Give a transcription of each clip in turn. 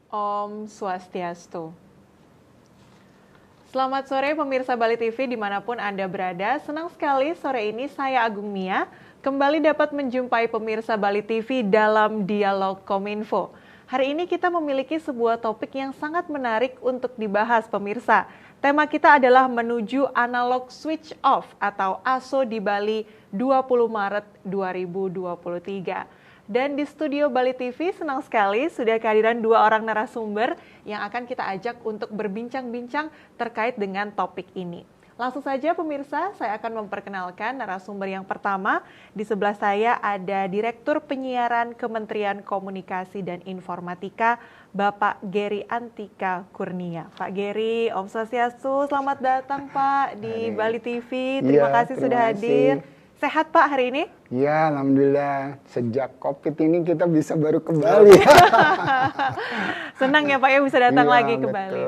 Om Swastiastu. Selamat sore pemirsa Bali TV dimanapun Anda berada. Senang sekali sore ini saya Agung Nia kembali dapat menjumpai pemirsa Bali TV dalam Dialog Kominfo. Hari ini kita memiliki sebuah topik yang sangat menarik untuk dibahas pemirsa. Tema kita adalah menuju analog switch off atau ASO di Bali 20 Maret 2023. Dan di studio Bali TV senang sekali sudah kehadiran dua orang narasumber yang akan kita ajak untuk berbincang-bincang terkait dengan topik ini. Langsung saja pemirsa, saya akan memperkenalkan narasumber yang pertama. Di sebelah saya ada Direktur Penyiaran Kementerian Komunikasi dan Informatika, Bapak Geri Antika Kurnia. Pak Geri, Om Swastiastu, selamat datang Pak di Bali TV. Terima kasih sudah hadir. Sehat Pak hari ini? Ya, alhamdulillah. Sejak COVID ini kita bisa baru ke Bali. Senang ya Pak ya bisa datang lagi ke Bali.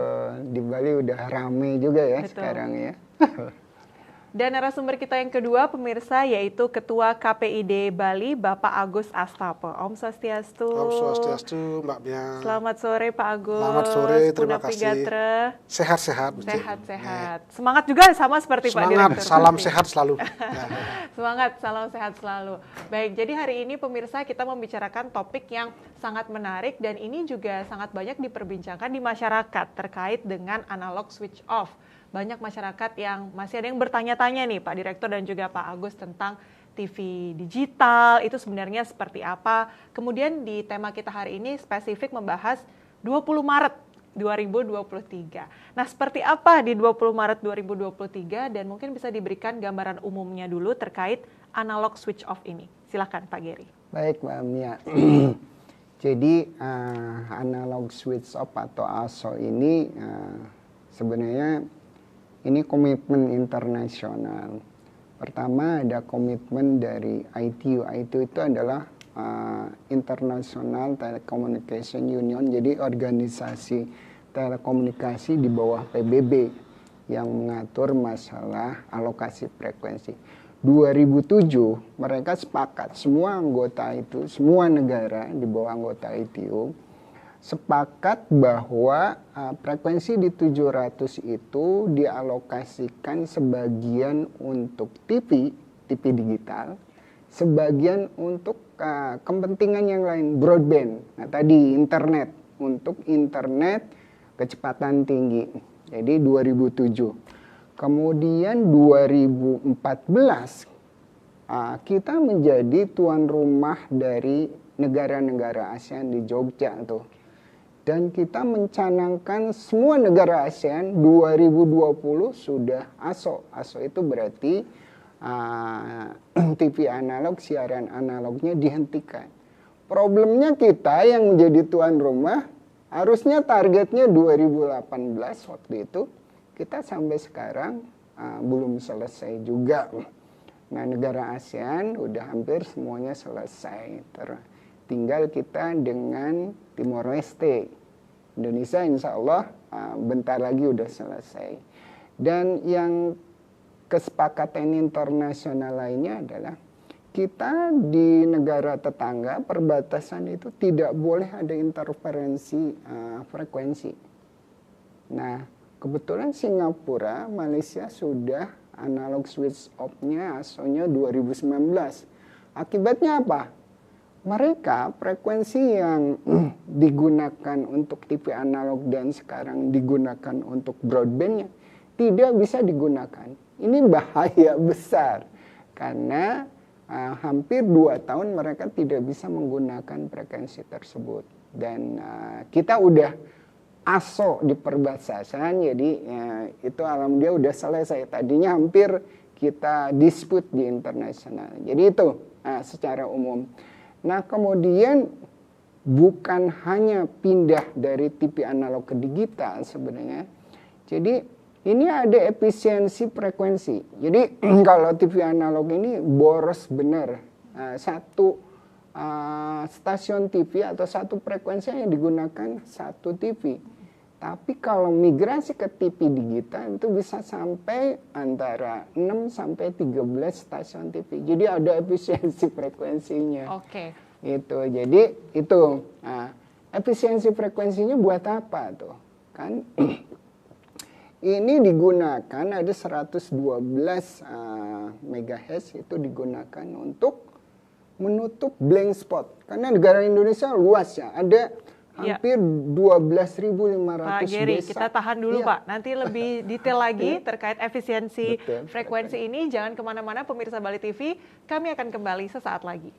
Di Bali udah rame juga ya sekarang ya. Dan narasumber kita yang kedua pemirsa yaitu Ketua KPID Bali Bapak Agus Astape. Om Swastiastu. Om Swastiastu Mbak Mia. Selamat sore Pak Agus. Selamat sore, terima kasih. Sehat-sehat. Sehat-sehat. Semangat juga sama seperti Pak Direktur. Salam sehat selalu. Semangat, salam sehat selalu. Baik, jadi hari ini pemirsa kita membicarakan topik yang sangat menarik dan ini juga sangat banyak diperbincangkan di masyarakat terkait dengan analog switch off. Banyak masyarakat yang masih ada yang bertanya-tanya nih Pak Direktur dan juga Pak Agus tentang TV digital itu sebenarnya seperti apa. Kemudian di tema kita hari ini spesifik membahas 20 Maret 2023. Nah seperti apa di 20 Maret 2023 dan mungkin bisa diberikan gambaran umumnya dulu terkait analog switch off ini. Silakan Pak Geri. Baik Mbak Mia. Jadi analog switch off atau ASO ini sebenarnya ini komitmen internasional. Pertama ada komitmen dari ITU. ITU itu adalah International Telecommunication Union, jadi organisasi telekomunikasi di bawah PBB yang mengatur masalah alokasi frekuensi. 2007 mereka sepakat, semua anggota itu, semua negara di bawah anggota ITU sepakat bahwa frekuensi di 700 itu dialokasikan sebagian untuk TV digital, sebagian untuk kepentingan yang lain, broadband. Nah tadi internet, untuk internet kecepatan tinggi. Jadi 2007. Kemudian 2014 kita menjadi tuan rumah dari negara-negara ASEAN di Jogja tuh. Dan kita mencanangkan semua negara ASEAN 2020 sudah ASO. ASO itu berarti TV analog, siaran analognya dihentikan. Problemnya kita yang menjadi tuan rumah, harusnya targetnya 2018 waktu itu. Kita sampai sekarang belum selesai juga. Nah negara ASEAN udah hampir semuanya selesai. Tinggal kita dengan Timor Leste. Indonesia insya Allah bentar lagi udah selesai. Dan yang kesepakatan internasional lainnya adalah kita di negara tetangga perbatasan itu tidak boleh ada interferensi frekuensi. Nah kebetulan Singapura, Malaysia sudah analog switch off-nya ASO-nya 2019. Akibatnya apa? Mereka frekuensi yang digunakan untuk TV analog dan sekarang digunakan untuk broadbandnya tidak bisa digunakan. Ini bahaya besar karena hampir 2 tahun mereka tidak bisa menggunakan frekuensi tersebut. Dan kita udah ASO di perbatasan, jadi itu alhamdulillah udah selesai. Tadinya hampir kita dispute di internasional. Jadi itu secara umum. Nah kemudian bukan hanya pindah dari TV analog ke digital sebenarnya. Jadi ini ada efisiensi frekuensi. Jadi kalau TV analog ini boros benar. Satu stasiun TV atau satu frekuensi yang digunakan satu TV. Tapi kalau migrasi ke TV digital itu bisa sampai antara 6 sampai 13 stasiun TV. Jadi ada efisiensi frekuensinya. Oke. Itu. Jadi itu. Nah, efisiensi frekuensinya buat apa tuh? Kan ini digunakan ada 112 MHz itu digunakan untuk menutup blank spot. Karena negara Indonesia luas ya, ada hampir 12.500 Pak Geri, desa. kita tahan dulu Pak. Nanti lebih detail lagi terkait efisiensi frekuensi ini. Jangan kemana-mana pemirsa Bali TV, kami akan kembali sesaat lagi.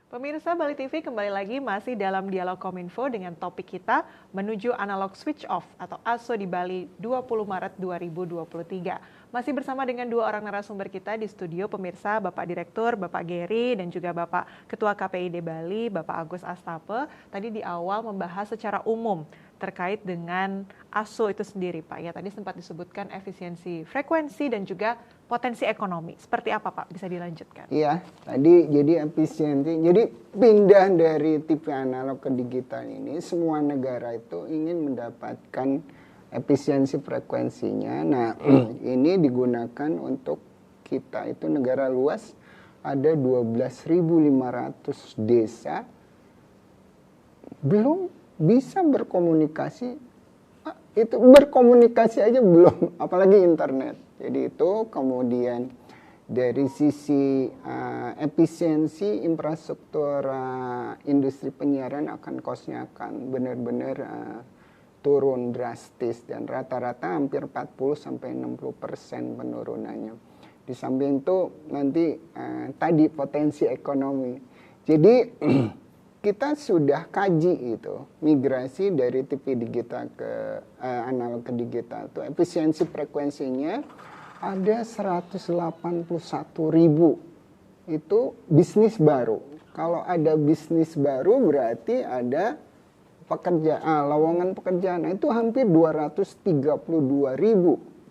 Pemirsa Bali TV kembali lagi masih dalam Dialog Kominfo dengan topik kita menuju analog switch off atau ASO di Bali 20 Maret 2023. Masih bersama dengan dua orang narasumber kita di studio, pemirsa, Bapak Direktur, Bapak Geri, dan juga Bapak Ketua KPID Bali, Bapak Agus Astape. Tadi di awal membahas secara umum terkait dengan ASO itu sendiri Pak. Ya, tadi sempat disebutkan efisiensi frekuensi dan juga potensi ekonomi. Seperti apa Pak? Bisa dilanjutkan? Iya, tadi jadi efisiensi. Jadi pindah dari TV analog ke digital ini, semua negara itu ingin mendapatkan efisiensi frekuensinya. Nah, ini digunakan untuk kita itu negara luas, ada 12.500 desa belum bisa berkomunikasi. Itu berkomunikasi aja belum, apalagi internet. Jadi itu kemudian dari sisi efisiensi infrastruktur industri penyiaran kosnya akan benar-benar turun drastis dan rata-rata hampir 40-60% penurunannya. Di samping itu nanti tadi potensi ekonomi. Jadi kita sudah kaji itu migrasi dari TV digital ke analog ke digital itu efisiensi frekuensinya ada 181.000 itu bisnis baru. Kalau ada bisnis baru berarti ada lowongan pekerjaan. Nah, itu hampir 232.000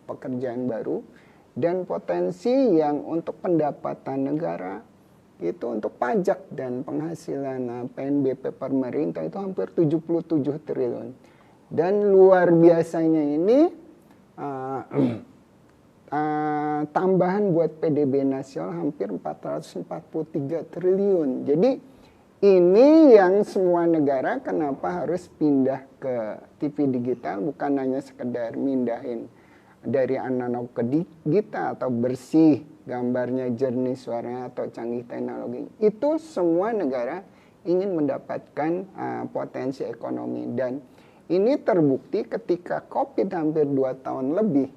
pekerjaan baru dan potensi yang untuk pendapatan negara itu untuk pajak dan penghasilan PNBP pemerintah itu hampir 77 triliun. Dan luar biasanya ini tambahan buat PDB nasional hampir 443 triliun. Jadi ini yang semua negara kenapa harus pindah ke TV digital, bukan hanya sekedar mindahin dari analog ke digital atau bersih, gambarnya jernih, suaranya atau canggih teknologi. Itu semua negara ingin mendapatkan potensi ekonomi. Dan ini terbukti ketika COVID hampir 2 tahun lebih.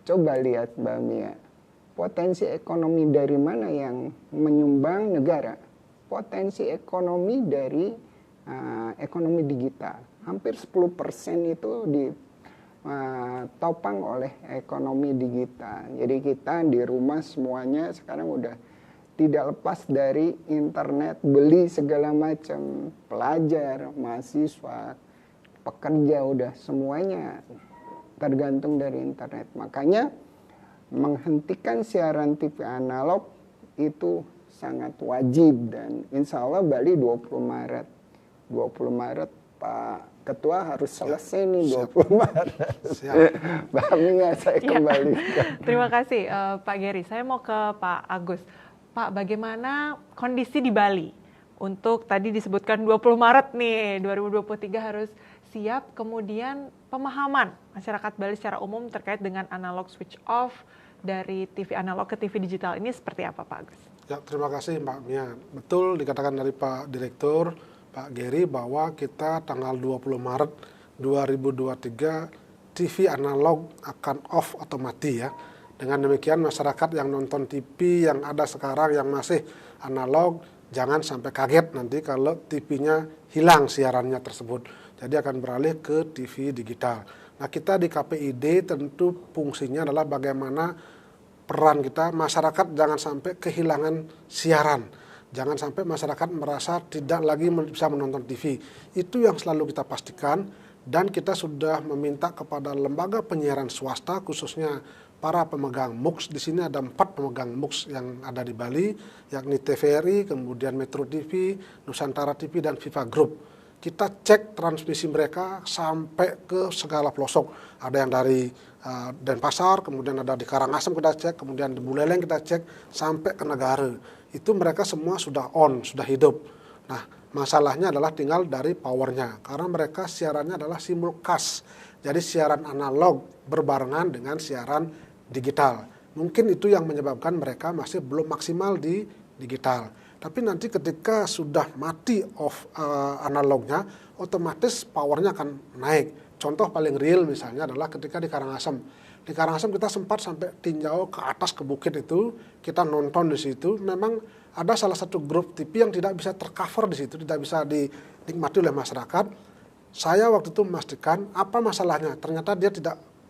Coba lihat Mbak Mia, potensi ekonomi dari mana yang menyumbang negara? Potensi ekonomi dari ekonomi digital. Hampir 10% itu ditopang oleh ekonomi digital. Jadi kita di rumah semuanya sekarang udah tidak lepas dari internet, beli segala macam, pelajar, mahasiswa, pekerja, udah semuanya tergantung dari internet. Makanya menghentikan siaran TV analog itu sangat wajib dan insya Allah Bali 20 Maret. 20 Maret Pak Ketua harus selesai nih 20 Maret. Mbak Mia, saya kembali. Terima kasih Pak Geri. Saya mau ke Pak Agus. Pak, bagaimana kondisi di Bali? Untuk tadi disebutkan 20 Maret nih, 2023 harus siap. Kemudian pemahaman masyarakat Bali secara umum terkait dengan analog switch off dari TV analog ke TV digital ini seperti apa Pak Agus? Ya, terima kasih Mbak Mia. Betul dikatakan dari Pak Direktur, Pak Geri, bahwa kita tanggal 20 Maret 2023 TV analog akan off atau mati ya. Dengan demikian masyarakat yang nonton TV yang ada sekarang yang masih analog, jangan sampai kaget nanti kalau TV-nya hilang siarannya tersebut. Jadi akan beralih ke TV digital. Nah, kita di KPID tentu fungsinya adalah bagaimana peran kita, masyarakat jangan sampai kehilangan siaran. Jangan sampai masyarakat merasa tidak lagi bisa menonton TV. Itu yang selalu kita pastikan dan kita sudah meminta kepada lembaga penyiaran swasta, khususnya para pemegang MUX. Di sini ada 4 pemegang MUX yang ada di Bali, yakni TVRI, kemudian Metro TV, Nusantara TV, dan Viva Group. Kita cek transmisi mereka sampai ke segala pelosok. Ada yang dari Denpasar, kemudian ada di Karangasem kita cek, kemudian di Buleleng kita cek, sampai ke Negara. Itu mereka semua sudah on, sudah hidup. Nah, masalahnya adalah tinggal dari powernya, karena mereka siarannya adalah simulcast. Jadi siaran analog berbarengan dengan siaran digital. Mungkin itu yang menyebabkan mereka masih belum maksimal di digital. Tapi nanti ketika sudah mati off analognya, otomatis powernya akan naik. Contoh paling real misalnya adalah ketika di Karangasem. Di Karangasem kita sempat sampai tinjau ke atas ke bukit itu, kita nonton di situ. Memang ada salah satu grup TV yang tidak bisa tercover di situ, tidak bisa dinikmati oleh masyarakat. Saya waktu itu memastikan apa masalahnya. Ternyata dia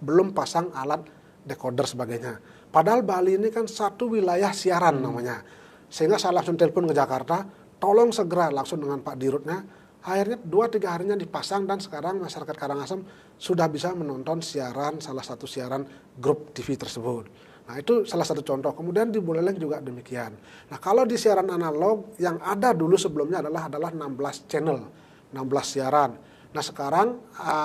belum pasang alat decoder sebagainya. Padahal Bali ini kan satu wilayah siaran namanya. Sehingga saya langsung telepon ke Jakarta, tolong segera langsung dengan Pak Dirutnya. Akhirnya 2-3 harinya dipasang dan sekarang masyarakat Karangasem sudah bisa menonton salah satu siaran grup TV tersebut. Nah, itu salah satu contoh. Kemudian di Buleleng juga demikian. Nah, kalau di siaran analog yang ada dulu sebelumnya adalah 16 channel, 16 siaran. Nah, sekarang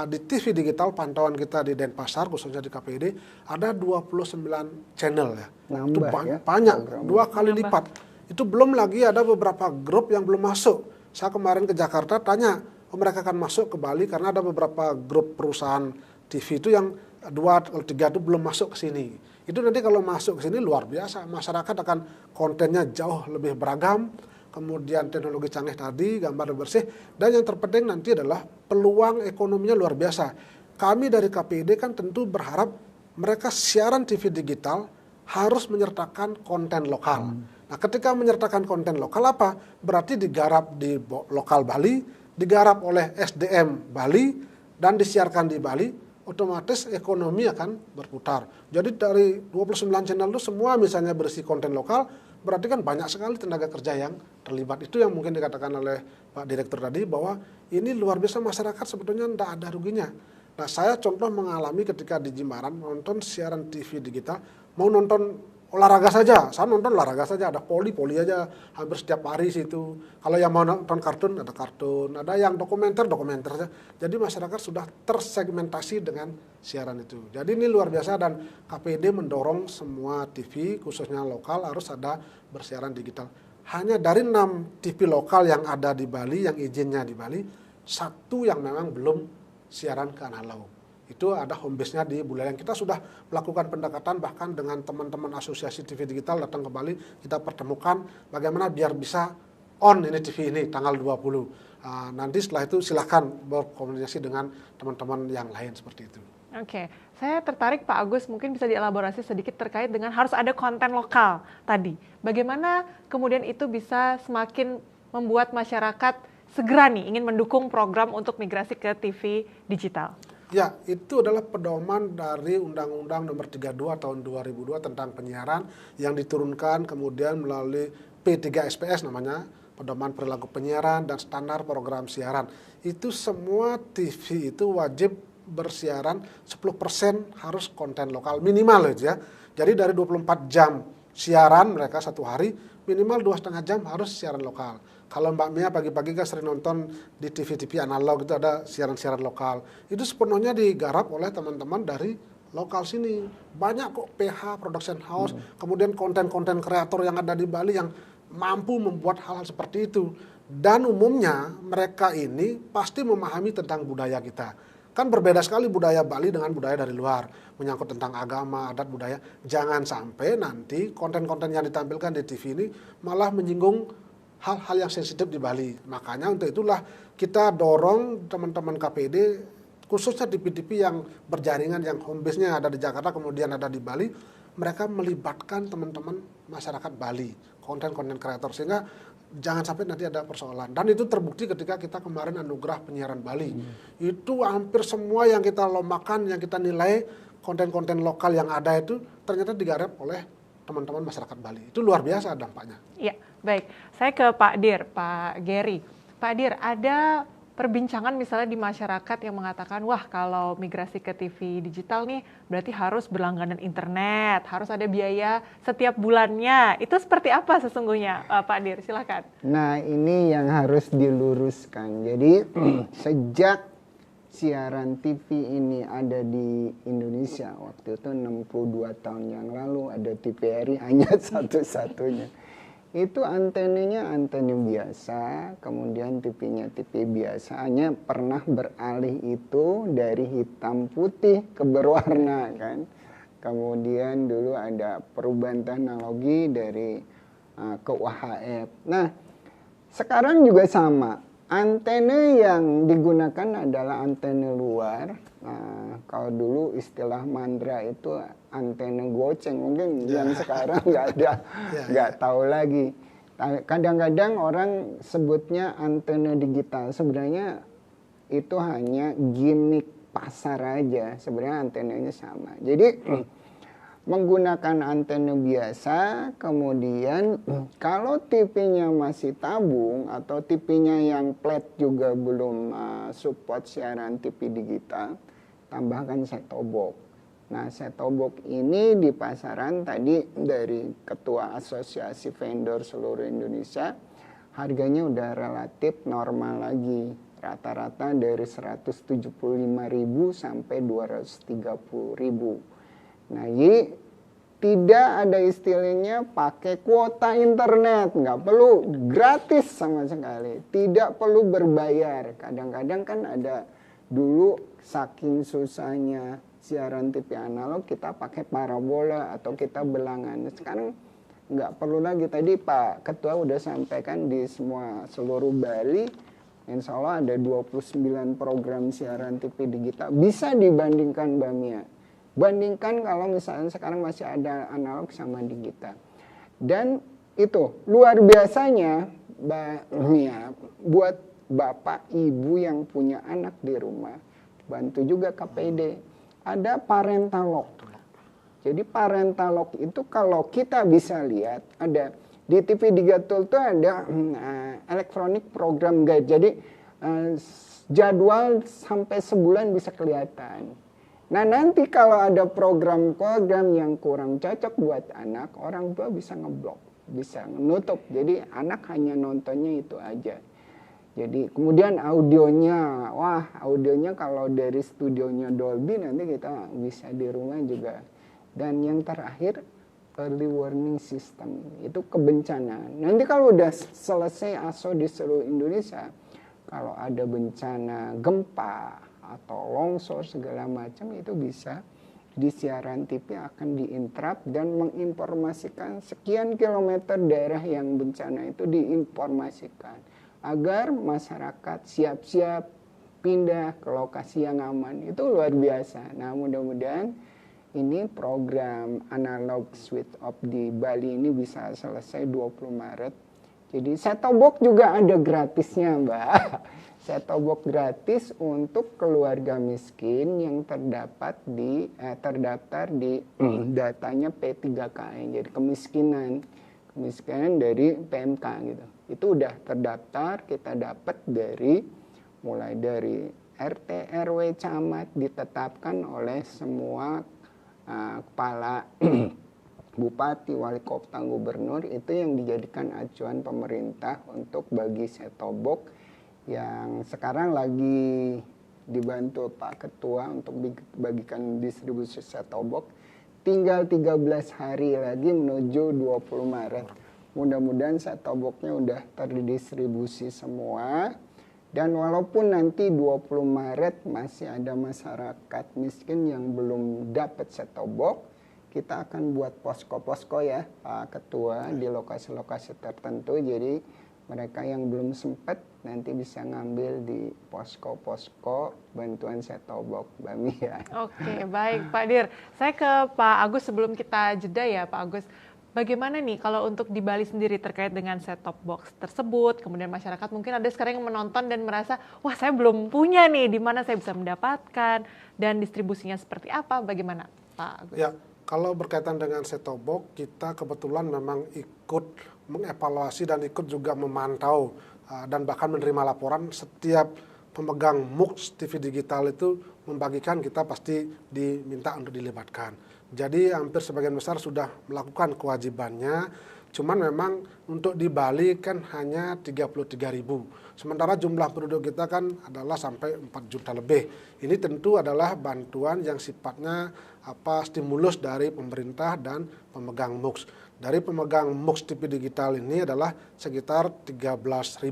di TV digital pantauan kita di Denpasar khususnya di KPID ada 29 channel ya. Itu banyak, 2 kali lipat. Itu belum lagi ada beberapa grup yang belum masuk. Saya kemarin ke Jakarta tanya, mereka akan masuk ke Bali karena ada beberapa grup perusahaan TV itu yang 2 atau 3 itu belum masuk ke sini. Itu nanti kalau masuk ke sini luar biasa, masyarakat akan kontennya jauh lebih beragam, kemudian teknologi canggih tadi, gambar bersih, dan yang terpenting nanti adalah peluang ekonominya luar biasa. Kami dari KPID kan tentu berharap mereka siaran TV digital harus menyertakan konten lokal. Nah, ketika menyertakan konten lokal apa? Berarti digarap di lokal Bali, digarap oleh SDM Bali, dan disiarkan di Bali, otomatis ekonomi akan berputar. Jadi dari 29 channel itu semua misalnya berisi konten lokal, berarti kan banyak sekali tenaga kerja yang terlibat. Itu yang mungkin dikatakan oleh Pak Direktur tadi, bahwa ini luar biasa masyarakat sebetulnya tidak ada ruginya. Nah, saya contoh mengalami ketika di Jimbaran, nonton siaran TV digital, mau nonton olahraga saja, saya nonton olahraga saja, ada poli aja hampir setiap hari situ. Kalau yang mau nonton kartun, ada yang dokumenter saja. Jadi masyarakat sudah tersegmentasi dengan siaran itu. Jadi ini luar biasa dan KPID mendorong semua TV, khususnya lokal, harus ada bersiaran digital. Hanya dari 6 TV lokal yang ada di Bali, yang izinnya di Bali, 1 yang memang belum siaran ke analog. Itu ada home base-nya di Buleleng. Kita sudah melakukan pendekatan bahkan dengan teman-teman asosiasi TV digital datang ke Bali, kita pertemukan bagaimana biar bisa on ini TV ini tanggal 20. Nanti setelah itu silahkan berkomunikasi dengan teman-teman yang lain seperti itu. Oke, saya tertarik Pak Agus, mungkin bisa dielaborasi sedikit terkait dengan harus ada konten lokal tadi. Bagaimana kemudian itu bisa semakin membuat masyarakat segera nih ingin mendukung program untuk migrasi ke TV digital? Ya, itu adalah pedoman dari Undang-Undang Nomor 32 Tahun 2002 tentang penyiaran yang diturunkan kemudian melalui P3SPS namanya, Pedoman Perilaku Penyiaran dan Standar Program Siaran. Itu semua TV itu wajib bersiaran 10% harus konten lokal minimal ya. Jadi dari 24 jam siaran mereka satu hari, minimal 2,5 jam harus siaran lokal. Kalau Mbak Mia pagi-pagi kan sering nonton di TV-TV analog itu ada siaran-siaran lokal. Itu sepenuhnya digarap oleh teman-teman dari lokal sini. Banyak kok PH, production house, kemudian konten-konten kreator yang ada di Bali yang mampu membuat hal-hal seperti itu. Dan umumnya mereka ini pasti memahami tentang budaya kita. Kan berbeda sekali budaya Bali dengan budaya dari luar. Menyangkut tentang agama, adat, budaya. Jangan sampai nanti konten-konten yang ditampilkan di TV ini malah menyinggung hal-hal yang sensitif di Bali. Makanya untuk itulah kita dorong teman-teman KPID, khususnya TV-TV yang berjaringan, yang home base-nya ada di Jakarta, kemudian ada di Bali, mereka melibatkan teman-teman masyarakat Bali, konten-konten kreator, sehingga jangan sampai nanti ada persoalan. Dan itu terbukti ketika kita kemarin anugerah penyiaran Bali. Itu hampir semua yang kita lombakan, yang kita nilai, konten-konten lokal yang ada itu ternyata digarap oleh teman-teman masyarakat Bali. Itu luar biasa dampaknya. Iya, baik. Saya ke Pak Dir, Pak Gary. Pak Dir, ada perbincangan misalnya di masyarakat yang mengatakan, wah kalau migrasi ke TV digital nih berarti harus berlangganan internet, harus ada biaya setiap bulannya. Itu seperti apa sesungguhnya, Pak Dir? Silakan. Nah, ini yang harus diluruskan. Jadi sejak siaran TV ini ada di Indonesia, waktu itu 62 tahun yang lalu ada TVRI hanya satu-satunya. Itu antenanya antena biasa, kemudian TV-nya TV biasa, hanya pernah beralih itu dari hitam putih ke berwarna kan. Kemudian dulu ada perubahan teknologi dari ke UHF. Nah, sekarang juga sama. Antena yang digunakan adalah antena luar. Nah, kalau dulu istilah mandra itu antena goceng, mungkin yang sekarang nggak tahu lagi. Kadang-kadang orang sebutnya antena digital, sebenarnya itu hanya gimmick pasar aja. Sebenarnya antenanya sama. Jadi menggunakan antena biasa, kemudian kalau TV-nya masih tabung atau TV-nya yang flat juga belum support siaran TV digital, tambahkan set-top box. Nah, set-top box ini di pasaran tadi dari Ketua Asosiasi Vendor seluruh Indonesia, harganya udah relatif normal lagi. Rata-rata dari 175.000 sampai 230.000. Nah, jadi tidak ada istilahnya pakai kuota internet, nggak perlu, gratis sama sekali, tidak perlu berbayar. Kadang-kadang kan ada dulu saking susahnya siaran TV analog kita pakai parabola atau kita berlangganan. Sekarang nggak perlu lagi. Tadi Pak Ketua udah sampaikan di seluruh Bali, insya Allah ada 29 program siaran TV digital. Bisa dibandingkan Mbak Mia. Bandingkan kalau misalnya sekarang masih ada analog sama digital. Dan itu luar biasanya Mbak Mia, buat bapak ibu yang punya anak di rumah, bantu juga KPD. Ada parental lock. Jadi parental lock itu kalau kita bisa lihat ada di TV digital itu ada electronic program guide. Jadi jadwal sampai sebulan bisa kelihatan. Nah, nanti kalau ada program-program yang kurang cocok buat anak, orang tua bisa ngeblok, bisa menutup. Jadi anak hanya nontonnya itu aja. Jadi kemudian audionya, audionya kalau dari studionya Dolby nanti kita bisa di rumah juga. Dan yang terakhir early warning system, itu kebencanaan. Nanti kalau udah selesai ASO di seluruh Indonesia, kalau ada bencana gempa atau longsor segala macam, itu bisa di siaran TV akan diinterrupt dan menginformasikan sekian kilometer daerah yang bencana itu diinformasikan agar masyarakat siap-siap pindah ke lokasi yang aman. Itu luar biasa. Nah, mudah-mudahan ini program analog switch off di Bali ini bisa selesai 20 Maret. Jadi set-top box juga ada gratisnya, Mbak. Set-top box gratis untuk keluarga miskin yang terdaftar di datanya P3KN. Jadi kemiskinan dari PMK gitu. Itu udah terdaftar, kita dapat mulai dari RT, RW, camat ditetapkan oleh semua kepala bupati, wali kota, gubernur, itu yang dijadikan acuan pemerintah untuk bagi set-top box yang sekarang lagi dibantu Pak Ketua untuk bagikan distribusi set-top box. Tinggal 13 hari lagi menuju 20 Maret. Mudah-mudahan set-top box-nya udah terdistribusi semua. Dan walaupun nanti 20 Maret masih ada masyarakat miskin yang belum dapat set-top box, kita akan buat posko-posko ya Pak Ketua di lokasi-lokasi tertentu. Jadi mereka yang belum sempat nanti bisa ngambil di posko-posko bantuan set-top box, Mbak Mia. Oke, baik Pak Dir. Saya ke Pak Agus sebelum kita jeda ya Pak Agus. Bagaimana nih kalau untuk di Bali sendiri terkait dengan set-top box tersebut, kemudian masyarakat mungkin ada sekarang yang menonton dan merasa, wah saya belum punya nih, di mana saya bisa mendapatkan, dan distribusinya seperti apa, bagaimana Pak Agus? Ya, kalau berkaitan dengan set-top box, kita kebetulan memang ikut mengevaluasi dan ikut juga memantau dan bahkan menerima laporan setiap pemegang MUX TV digital itu membagikan, kita pasti diminta untuk dilibatkan. Jadi hampir sebagian besar sudah melakukan kewajibannya, cuman memang untuk di Bali kan hanya 33.000. Sementara jumlah penduduk kita kan adalah sampai 4 juta lebih. Ini tentu adalah bantuan yang sifatnya stimulus dari pemerintah dan pemegang MUX. Dari pemegang MUX TV digital ini adalah sekitar 13.000.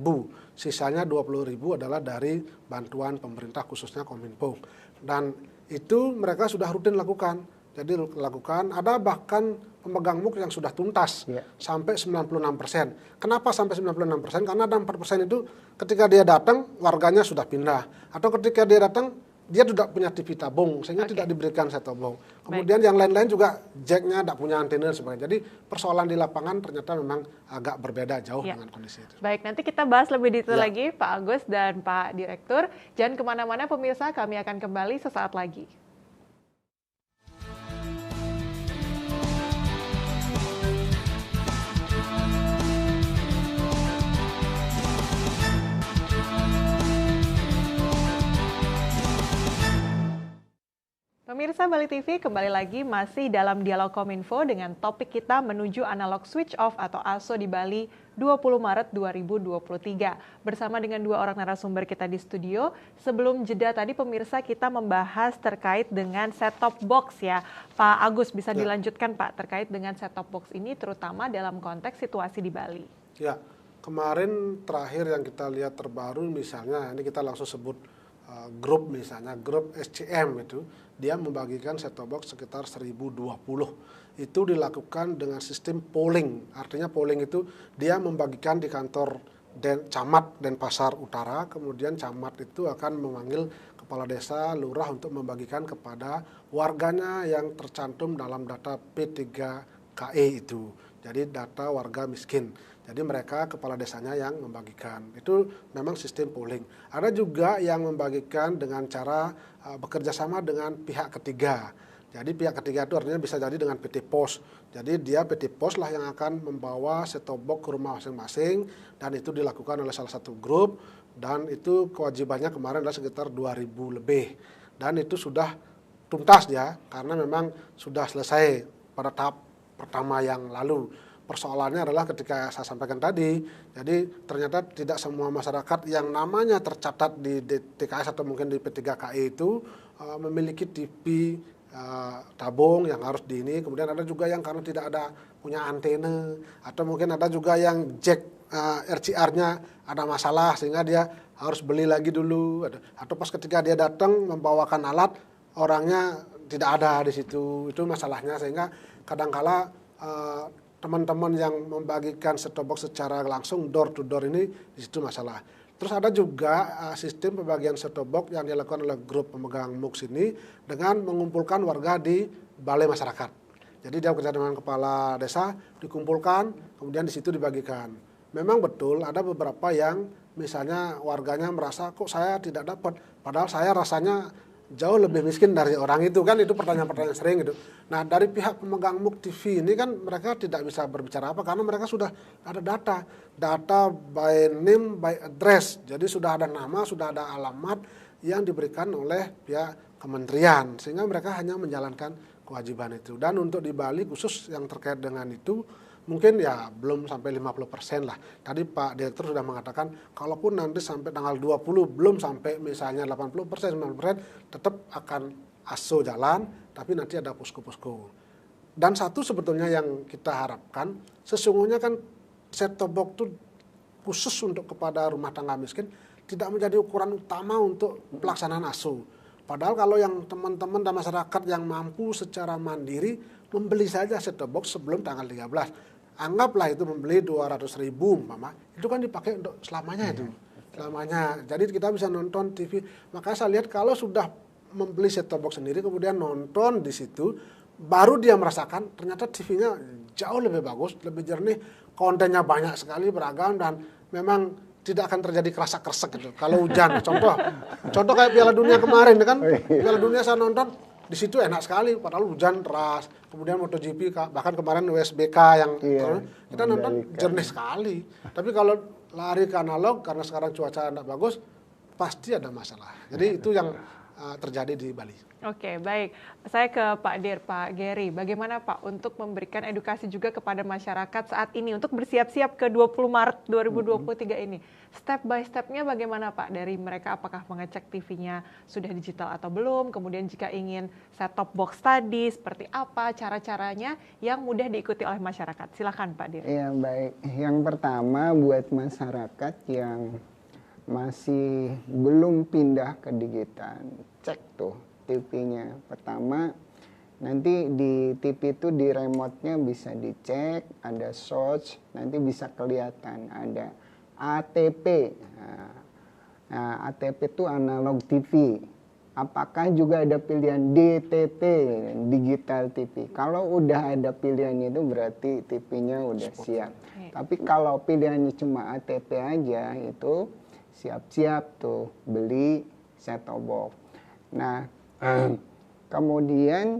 Sisanya 20.000 adalah dari bantuan pemerintah khususnya Kominfo. Dan itu mereka sudah rutin lakukan. Jadi lakukan, ada bahkan pemegang MUX yang sudah tuntas sampai 96%. Kenapa sampai 96%? Karena ada 4% itu ketika dia datang warganya sudah pindah. Atau ketika dia datang dia tidak punya TV tabung sehingga tidak diberikan set-top box. Kemudian yang lain-lain juga jacknya tidak punya antena dan sebagainya. Jadi persoalan di lapangan ternyata memang agak berbeda jauh dengan kondisi itu. Baik, nanti kita bahas lebih detail lagi Pak Agus dan Pak Direktur. Jangan kemana-mana pemirsa, kami akan kembali sesaat lagi. Pemirsa Bali TV, kembali lagi masih dalam Dialog Kominfo dengan topik kita menuju analog switch off atau ASO di Bali 20 Maret 2023. Bersama dengan 2 orang narasumber kita di studio. Sebelum jeda tadi pemirsa kita membahas terkait dengan set-top box ya. Pak Agus bisa dilanjutkan Pak terkait dengan set-top box ini terutama dalam konteks situasi di Bali. Ya, kemarin terakhir yang kita lihat terbaru misalnya, ini kita langsung sebut grup misalnya, grup SCM itu, dia membagikan set-top box sekitar 1020. Itu dilakukan dengan sistem polling. Artinya polling itu dia membagikan di kantor camat Denpasar Utara, kemudian camat itu akan memanggil kepala desa, lurah untuk membagikan kepada warganya yang tercantum dalam data P3KE itu. Jadi data warga miskin. Jadi mereka kepala desanya yang membagikan. Itu memang sistem polling. Ada juga yang membagikan dengan cara bekerja sama dengan pihak ketiga. Jadi pihak ketiga itu artinya bisa jadi dengan PT Pos. Jadi dia PT Pos lah yang akan membawa set-top box ke rumah masing-masing dan itu dilakukan oleh salah satu grup dan itu kewajibannya kemarin adalah sekitar 2.000 lebih. Dan itu sudah tuntas ya karena memang sudah selesai pada tahap pertama yang lalu. Persoalannya adalah ketika saya sampaikan tadi, jadi ternyata tidak semua masyarakat yang namanya tercatat di TKS atau mungkin di P3KE itu memiliki TV tabung yang harus di ini. Kemudian ada juga yang karena tidak ada punya antena atau mungkin ada juga yang jack RCR-nya ada masalah sehingga dia harus beli lagi dulu. Atau pas ketika dia datang membawakan alat orangnya tidak ada di situ. Itu masalahnya sehingga kadangkala teman-teman yang membagikan set-top box secara langsung door to door ini di situ masalah. Terus ada juga sistem pembagian set-top box yang dilakukan oleh grup pemegang MUX ini dengan mengumpulkan warga di balai masyarakat. Jadi dia bekerja dengan kepala desa, dikumpulkan, kemudian di situ dibagikan. Memang betul ada beberapa yang misalnya warganya merasa kok saya tidak dapat, padahal saya rasanya jauh lebih miskin dari orang itu kan, itu pertanyaan-pertanyaan sering gitu. Nah dari pihak pemegang MUX TV ini kan mereka tidak bisa berbicara apa karena mereka sudah ada data by name by address, jadi sudah ada nama, sudah ada alamat yang diberikan oleh pihak kementerian sehingga mereka hanya menjalankan kewajiban itu. Dan untuk di Bali khusus yang terkait dengan itu mungkin ya belum sampai 50% lah. Tadi Pak Direktur sudah mengatakan kalaupun nanti sampai tanggal 20 belum sampai misalnya 80%, 90% tetap akan ASO jalan, tapi nanti ada posko-posko. Dan satu sebetulnya yang kita harapkan, sesungguhnya kan set-top box itu khusus untuk kepada rumah tangga miskin tidak menjadi ukuran utama untuk pelaksanaan ASO. Padahal kalau yang teman-teman dan masyarakat yang mampu secara mandiri membeli saja set-top box sebelum tanggal 13. Anggaplah itu membeli 200.000 mama, itu kan dipakai untuk selamanya itu. Selamanya. Jadi kita bisa nonton TV. Makanya saya lihat kalau sudah membeli set-top box sendiri kemudian nonton di situ, baru dia merasakan ternyata TV-nya jauh lebih bagus, lebih jernih, kontennya banyak sekali beragam dan memang tidak akan terjadi kerasak-keresek gitu. Kalau hujan, contoh kayak Piala Dunia kemarin kan, Piala Dunia saya nonton di situ enak sekali, padahal hujan deras. Kemudian MotoGP, bahkan kemarin USBK yang kita nonton jernih sekali. Tapi kalau lari ke analog karena sekarang cuaca tidak bagus, pasti ada masalah. Jadi itu yang terjadi di Bali. Oke, baik. Saya ke Pak Dir, Pak Gary. Bagaimana Pak untuk memberikan edukasi juga kepada masyarakat saat ini untuk bersiap-siap ke 20 Maret 2023 ini? Step by step-nya bagaimana Pak? Dari mereka apakah mengecek TV-nya sudah digital atau belum? Kemudian jika ingin set-top box tadi, seperti apa cara-caranya yang mudah diikuti oleh masyarakat? Silakan Pak Dir. Ya, baik. Yang pertama buat masyarakat yang masih belum pindah ke digital, cek tuh TV-nya. Pertama, nanti di TV itu di remote-nya bisa dicek, ada search, nanti bisa kelihatan ada ATP. Nah, ATP itu analog TV. Apakah juga ada pilihan DTT, digital TV? Kalau udah ada pilihan itu berarti TV-nya udah siap. Tapi kalau pilihannya cuma ATP aja itu siap-siap tuh beli set-top box. Nah, kemudian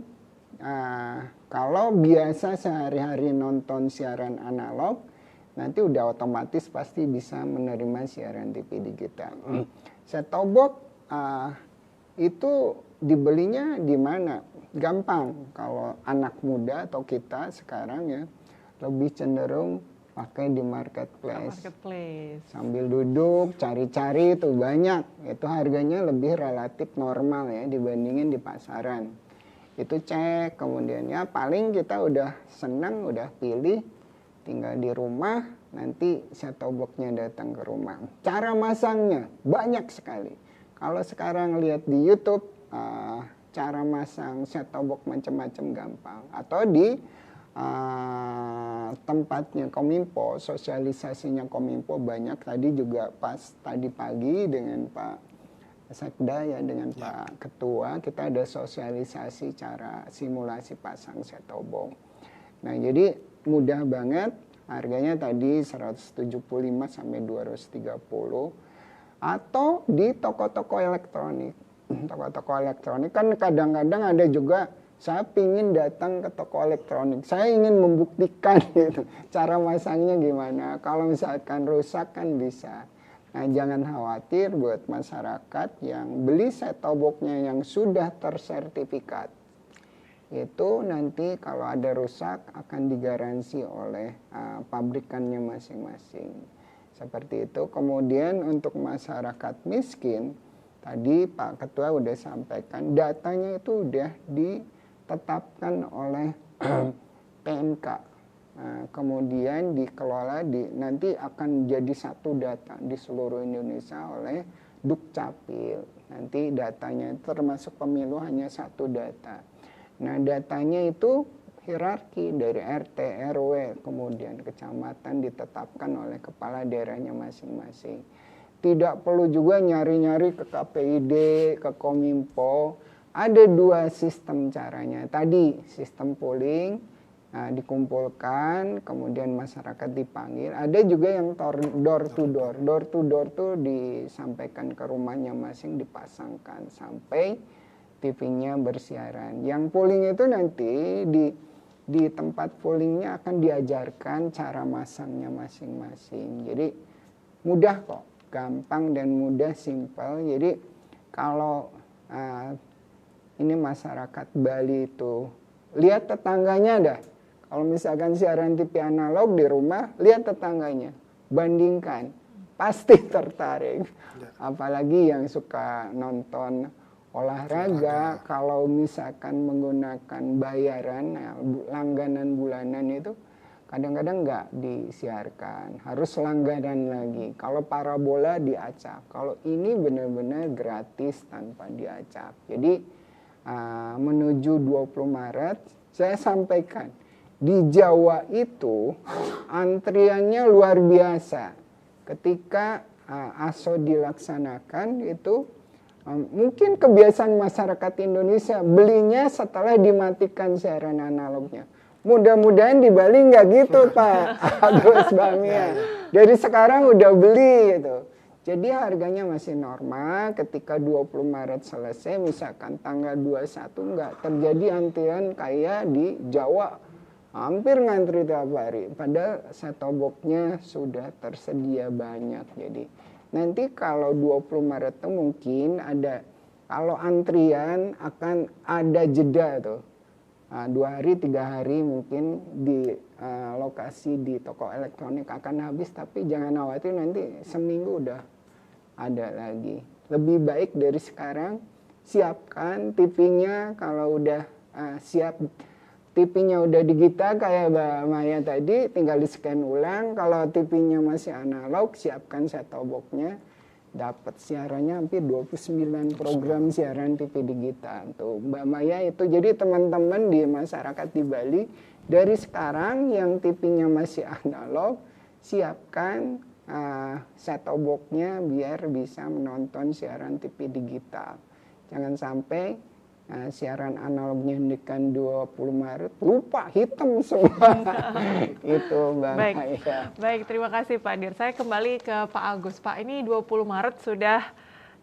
kalau biasa sehari-hari nonton siaran analog, nanti udah otomatis pasti bisa menerima siaran TV digital. Set-top box itu dibelinya di mana? Gampang. Kalau anak muda atau kita sekarang ya lebih cenderung pakai di marketplace. Sambil duduk cari-cari itu banyak. Itu harganya lebih relatif normal ya dibandingin di pasaran. Itu cek, kemudian ya paling kita udah senang, udah pilih, tinggal di rumah, nanti set-top box-nya datang ke rumah. Cara masangnya banyak sekali. Kalau sekarang lihat di YouTube, cara masang set-top box macam-macam gampang. Atau di tempatnya Kominfo, sosialisasinya Kominfo banyak. Tadi juga pas tadi pagi dengan Pak Sekda ya, dengan Pak Ketua, kita ada sosialisasi cara simulasi pasang set-top box. Nah, jadi mudah banget, harganya tadi 175 sampai 230, atau di toko-toko elektronik. Toko-toko elektronik kan kadang-kadang ada juga, saya ingin datang ke toko elektronik, saya ingin membuktikan gitu, cara masangnya gimana. Kalau misalkan rusak kan bisa. Nah, jangan khawatir buat masyarakat yang beli set-top box-nya yang sudah tersertifikat. Itu nanti kalau ada rusak akan digaransi oleh pabrikannya masing-masing. Seperti itu. Kemudian untuk masyarakat miskin, tadi Pak Ketua udah sampaikan, datanya itu udah ditetapkan oleh PMK. Kemudian dikelola, nanti akan jadi satu data di seluruh Indonesia oleh Dukcapil. Nanti datanya termasuk pemilu hanya satu data. Nah, datanya itu hierarki dari RT, RW, kemudian kecamatan ditetapkan oleh kepala daerahnya masing-masing. Tidak perlu juga nyari-nyari ke KPID, ke Kominfo. Ada dua sistem caranya. Tadi sistem polling, dikumpulkan, kemudian masyarakat dipanggil. Ada juga yang door to door. Door to door tuh disampaikan ke rumahnya masing, dipasangkan sampai TV-nya bersiaran. Yang polling itu nanti di tempat pollingnya akan diajarkan cara masangnya masing-masing. Jadi mudah kok, gampang dan mudah, simpel. Jadi kalau ini masyarakat Bali itu lihat tetangganya dah. Kalau misalkan siaran TV analog di rumah, lihat tetangganya, bandingkan, pasti tertarik. Apalagi yang suka nonton olahraga, kalau misalkan menggunakan bayaran, langganan bulanan itu kadang-kadang nggak disiarkan, harus langganan lagi. Kalau parabola diacak, kalau ini benar-benar gratis tanpa diacak. Jadi menuju 20 Maret, saya sampaikan, di Jawa itu antriannya luar biasa. Ketika ASO dilaksanakan itu, mungkin kebiasaan masyarakat Indonesia belinya setelah dimatikan siaran analognya. Mudah-mudahan di Bali nggak gitu Pak Agus Bamia. Dari sekarang udah beli gitu. Jadi harganya masih normal. Ketika 20 Maret selesai, misalkan tanggal 21 nggak terjadi antrian kayak di Jawa. Hampir ngantri tiap hari. Padahal set-top box-nya sudah tersedia banyak. Jadi nanti kalau 20 Maret itu mungkin ada, kalau antrian akan ada jeda tuh. 2 hari, 3 hari mungkin di lokasi di toko elektronik akan habis, tapi jangan khawatir nanti seminggu udah ada lagi. Lebih baik dari sekarang, siapkan TV-nya kalau udah siap. TV-nya udah digital kayak Mbak Maya tadi, tinggal di-scan ulang. Kalau TV-nya masih analog, siapkan set-top box-nya. Dapat siarannya hampir 29 program siaran TV digital. Tuh Mbak Maya itu. Jadi teman-teman di masyarakat di Bali, dari sekarang yang TV-nya masih analog, siapkan set-top box-nya biar bisa menonton siaran TV digital. Jangan sampai siaran analognya hendikan 20 Maret, lupa hitam semua. Itu Mbak Maya. Baik, terima kasih Pak Dir. Saya kembali ke Pak Agus. Pak, ini 20 Maret sudah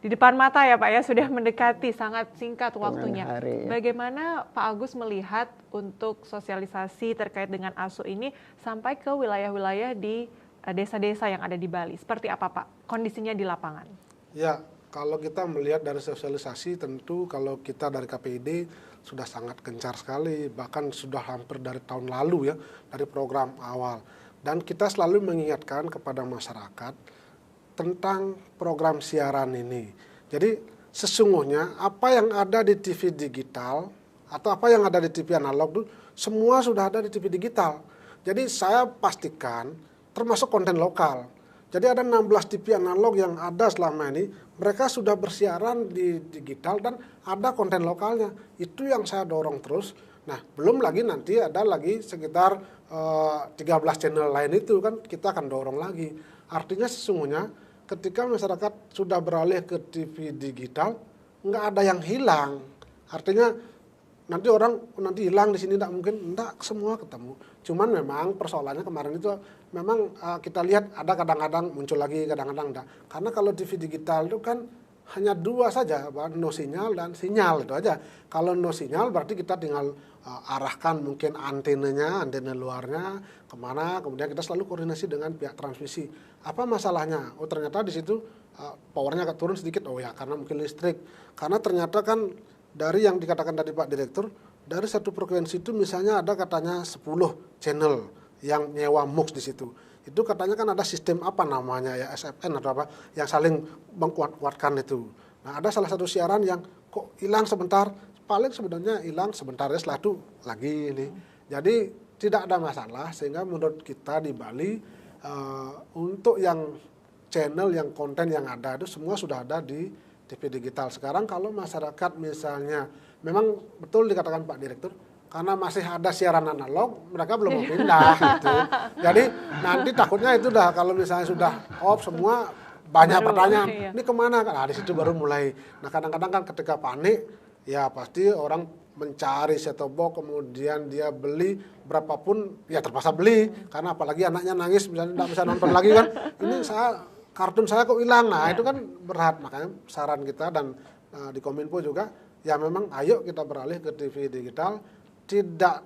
di depan mata ya Pak ya, sudah mendekati, sangat singkat waktunya. Hari, ya. Bagaimana Pak Agus melihat untuk sosialisasi terkait dengan ASU ini sampai ke wilayah-wilayah di desa-desa yang ada di Bali? Seperti apa Pak kondisinya di lapangan? Ya, kalau kita melihat dari sosialisasi, tentu kalau kita dari KPID sudah sangat gencar sekali, bahkan sudah hampir dari tahun lalu ya, dari program awal. Dan kita selalu mengingatkan kepada masyarakat tentang program siaran ini. Jadi sesungguhnya apa yang ada di TV digital atau apa yang ada di TV analog itu semua sudah ada di TV digital. Jadi saya pastikan termasuk konten lokal. Jadi ada 16 TV analog yang ada selama ini, mereka sudah bersiaran di digital dan ada konten lokalnya. Itu yang saya dorong terus. Nah, belum lagi nanti ada lagi sekitar 13 channel lain itu kan kita akan dorong lagi. Artinya sesungguhnya ketika masyarakat sudah beralih ke TV digital, nggak ada yang hilang. Artinya nanti orang nanti hilang di sini tidak mungkin, enggak, semua ketemu. Cuman memang persoalannya kemarin itu memang kita lihat ada kadang-kadang muncul lagi, kadang-kadang enggak. Karena kalau TV digital itu kan hanya 2 saja, no sinyal dan sinyal itu aja. Kalau no sinyal berarti kita tinggal arahkan mungkin antenanya, antena luarnya kemana, kemudian kita selalu koordinasi dengan pihak transmisi. Apa masalahnya? Oh ternyata di situ powernya agak turun sedikit, oh ya karena mungkin listrik. Karena ternyata kan dari yang dikatakan tadi Pak Direktur, dari satu frekuensi itu misalnya ada katanya 10 channel yang nyewa MUX di situ. Itu katanya kan ada sistem apa namanya ya, SFN atau apa, yang saling mengkuat-kuatkan itu. Nah ada salah satu siaran yang kok hilang sebentar, paling sebenarnya hilang sebentar ya setelah itu lagi ini. Jadi tidak ada masalah, sehingga menurut kita di Bali untuk yang channel, yang konten yang ada itu semua sudah ada di TV digital. Sekarang kalau masyarakat misalnya, memang betul dikatakan Pak Direktur, karena masih ada siaran analog, mereka belum mau pindah gitu. Jadi nanti takutnya itu dah kalau misalnya sudah off semua, banyak pertanyaan, ini kemana? Nah di situ baru mulai. Nah kadang-kadang kan ketika panik, ya pasti orang mencari set-top box, kemudian dia beli berapapun, ya terpaksa beli. Karena apalagi anaknya nangis, misalnya tidak bisa nonton lagi kan, ini kartun saya kok hilang. Nah itu kan berat. Makanya saran kita dan di Kominfo juga, ya memang ayo kita beralih ke TV digital. Tidak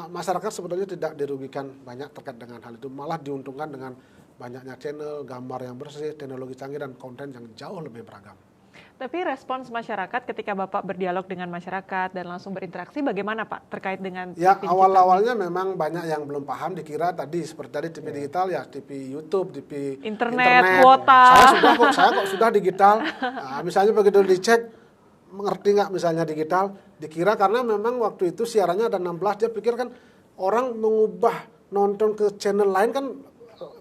masyarakat sebetulnya tidak dirugikan banyak terkait dengan hal itu, malah diuntungkan dengan banyaknya channel, gambar yang bersih, teknologi canggih dan konten yang jauh lebih beragam. Tapi respons masyarakat ketika Bapak berdialog dengan masyarakat dan langsung berinteraksi bagaimana Pak terkait dengan ya awal-awalnya memang banyak yang belum paham, dikira tadi seperti tadi TV digital ya TV YouTube, TV internet. Kuota. Saya kok sudah digital. Nah, misalnya begitu dicek mengerti nggak misalnya digital, dikira karena memang waktu itu siarannya ada 16, dia pikir kan orang mengubah nonton ke channel lain kan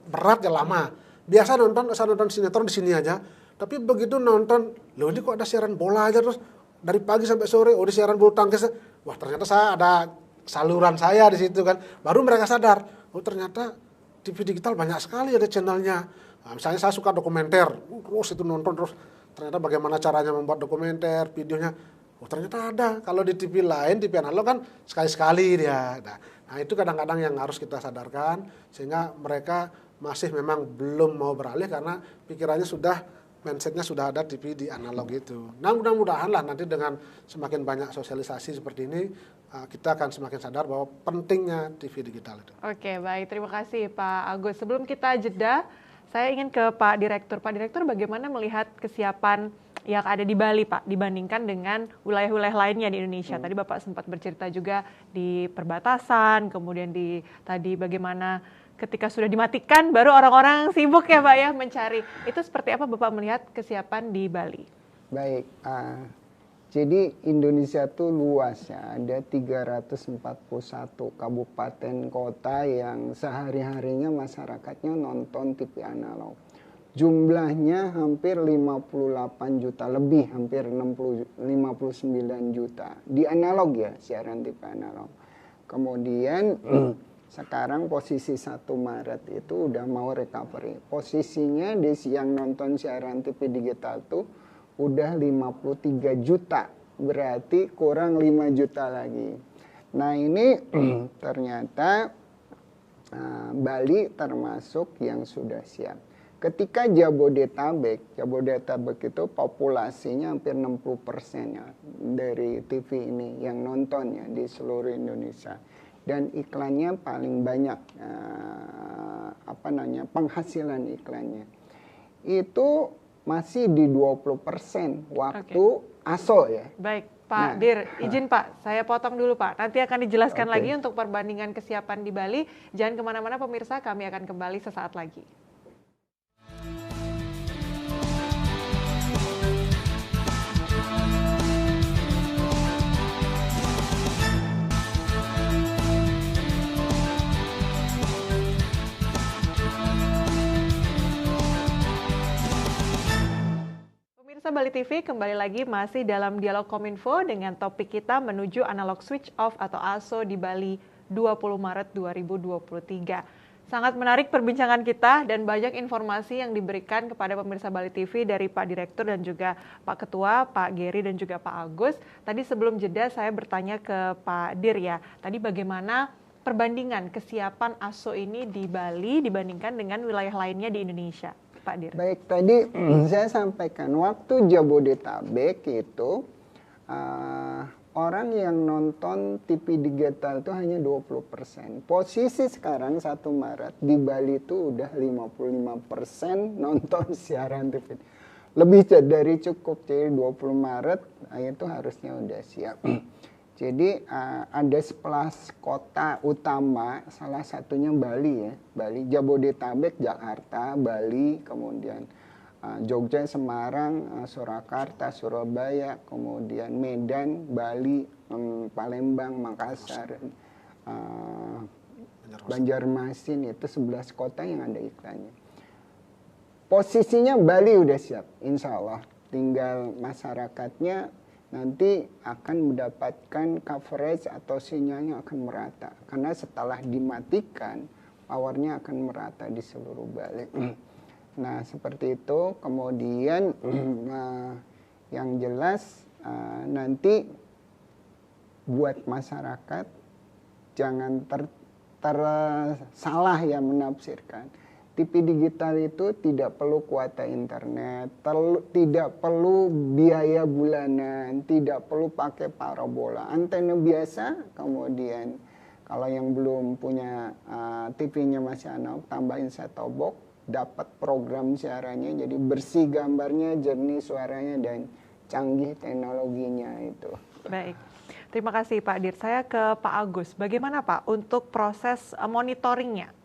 berat ya lama. Biasa nonton sinetron di sini aja. Tapi begitu nonton, loh ini kok ada siaran bola aja terus dari pagi sampai sore, oh di siaran bulu tangkis. Wah ternyata saya ada saluran saya di situ kan. Baru mereka sadar, oh ternyata TV digital banyak sekali ada channelnya. Nah, misalnya saya suka dokumenter, terus itu nonton terus. Ternyata bagaimana caranya membuat dokumenter, videonya. Oh ternyata ada. Kalau di TV lain, TV analog kan sekali-sekali dia. Nah itu kadang-kadang yang harus kita sadarkan. Sehingga mereka masih memang belum mau beralih karena pikirannya mindsetnya sudah ada TV di analog itu. Nah mudah-mudahan lah nanti dengan semakin banyak sosialisasi seperti ini, kita akan semakin sadar bahwa pentingnya TV digital itu. Oke baik, terima kasih Pak Agus. Sebelum kita jeda, Saya ingin ke Pak Direktur. Pak Direktur, bagaimana melihat kesiapan yang ada di Bali, Pak, dibandingkan dengan wilayah-wilayah lainnya di Indonesia? Tadi Bapak sempat bercerita juga di perbatasan, kemudian tadi bagaimana ketika sudah dimatikan, baru orang-orang sibuk ya Pak ya mencari. Itu seperti apa Bapak melihat kesiapan di Bali? Baik, jadi Indonesia tuh luas ya, ada 341 kabupaten kota yang sehari-harinya masyarakatnya nonton TV analog. Jumlahnya hampir 58 juta lebih, hampir 59 juta di analog ya, siaran TV analog. Kemudian sekarang posisi 1 Maret itu udah mau recovery. Posisinya yang nonton siaran TV digital tuh udah 53 juta, berarti kurang 5 juta lagi. Nah ini ternyata Bali termasuk yang sudah siap. Ketika Jabodetabek itu populasinya hampir 60% ya dari TV ini yang nontonnya di seluruh Indonesia. Dan iklannya paling banyak, penghasilan iklannya. Itu masih di 20% waktu ASO ya. Baik, Pak Dir, izin Pak, saya potong dulu Pak. Nanti akan dijelaskan lagi untuk perbandingan kesiapan di Bali. Jangan kemana-mana pemirsa, kami akan kembali sesaat lagi. Bali TV kembali lagi masih dalam dialog Kominfo dengan topik kita menuju analog switch off atau ASO di Bali 20 Maret 2023. Sangat menarik perbincangan kita dan banyak informasi yang diberikan kepada pemirsa Bali TV dari Pak Direktur dan juga Pak Ketua, Pak Geri dan juga Pak Agus. Tadi sebelum jeda saya bertanya ke Pak Dir ya, tadi bagaimana perbandingan kesiapan ASO ini di Bali dibandingkan dengan wilayah lainnya di Indonesia? Pak Dir. Baik, tadi saya sampaikan waktu Jabodetabek itu orang yang nonton TV digital itu hanya 20%. Posisi sekarang 1 Maret di Bali itu udah 55% nonton siaran TV. Lebih dari cukup, jadi 20 Maret itu harusnya udah siap. Jadi ada 11 kota utama, salah satunya Bali ya. Bali, Jabodetabek, Jakarta, Bali, kemudian Jogja, Semarang, Surakarta, Surabaya, kemudian Medan, Bali, Palembang, Makassar, Banjarmasin, itu 11 kota yang ada iklannya. Posisinya Bali udah siap, insya Allah. Tinggal masyarakatnya nanti akan mendapatkan coverage atau sinyalnya akan merata. Karena setelah dimatikan, powernya akan merata di seluruh Bali. Nah, seperti itu. Kemudian yang jelas nanti buat masyarakat jangan salah ya menafsirkan. TV digital itu tidak perlu kuota internet, tidak perlu biaya bulanan, tidak perlu pakai parabola. Antena biasa, kemudian kalau yang belum punya TV-nya masih analog, tambahin set-top box, dapat program siarannya, jadi bersih gambarnya, jernih suaranya, dan canggih teknologinya itu. Baik. Terima kasih Pak Dir. Saya ke Pak Agus. Bagaimana Pak untuk proses monitoringnya?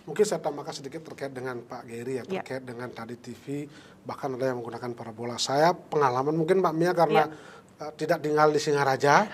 Mungkin saya tambahkan sedikit terkait dengan Pak Geri ya, terkait dengan tadi TV, bahkan ada yang menggunakan parabola. Saya pengalaman mungkin Mbak Mia karena tidak tinggal di Singaraja.